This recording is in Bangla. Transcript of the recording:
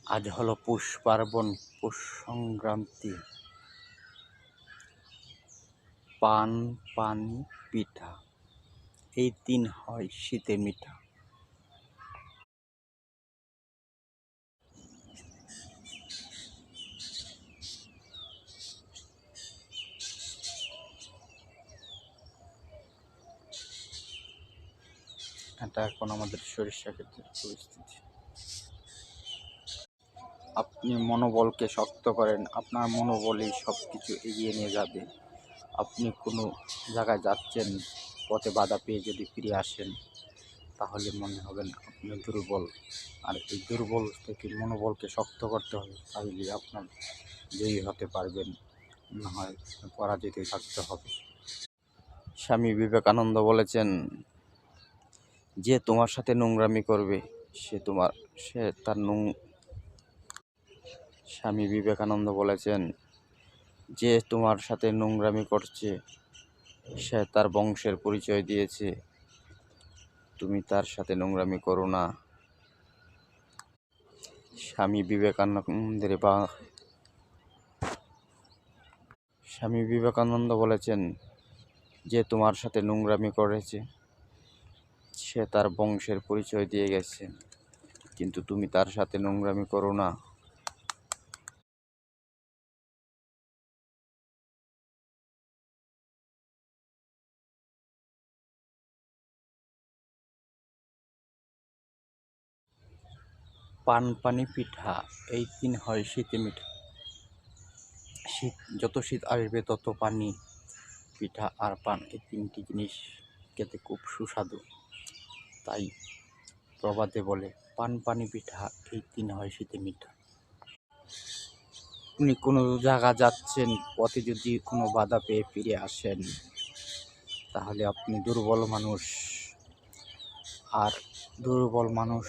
আজ হলো পৌষ পার্বণ, পৌষ সংক্রান্তি। পান, পানি, পিঠা, এই দিন হয় শীতে মিঠা। এটা এখন আমাদের সরিষা ক্ষেতের পরিস্থিতি। আপনি মনোবলকে শক্ত করেন, আপনার মনোবলই সব কিছু এগিয়ে নিয়ে যাবে। আপনি কোনো জায়গায় যাচ্ছেন, পথে বাধা পেয়ে যদি ফিরে আসেন, তাহলে মনে হবেন আপনি দুর্বল। আর এই দুর্বল থেকে মনোবলকে শক্ত করতে হবে, তাহলে আপনার জয়ী হতে পারবেন, না হয় পরাজিত থাকতে হবে। স্বামী বিবেকানন্দ বলেছেন, যে তোমার সাথে নোংরামি করবে সে তার স্বামী বিবেকানন্দ বলেছেন, যে তোমার সাথে নোংরামি করছে সে তার বংশের পরিচয় দিয়েছে, তুমি তার সাথে নোংরামি করো না। স্বামী বিবেকানন্দ বলেছেন, যে তোমার সাথে নোংরামি করেছে সে তার বংশের পরিচয় দিয়ে গেছে, কিন্তু তুমি তার সাথে নোংরামি করো না। পান, পানি, পিঠা, এই দিন হয় শীতে মিঠা। যত শীত আসবে তত পানি, পিঠা আর পান, এই তিনটি জিনিস খেতে খুব সুস্বাদু। তাই প্রবাদে বলে, পান, পানি, পিঠা, এই দিন হয় শীতে মিঠা। আপনি কোনো জায়গা যাচ্ছেন, পথে যদি কোনো বাধা পেয়ে ফিরে আসেন, তাহলে আপনি দুর্বল মানুষ। আর দুর্বল মানুষ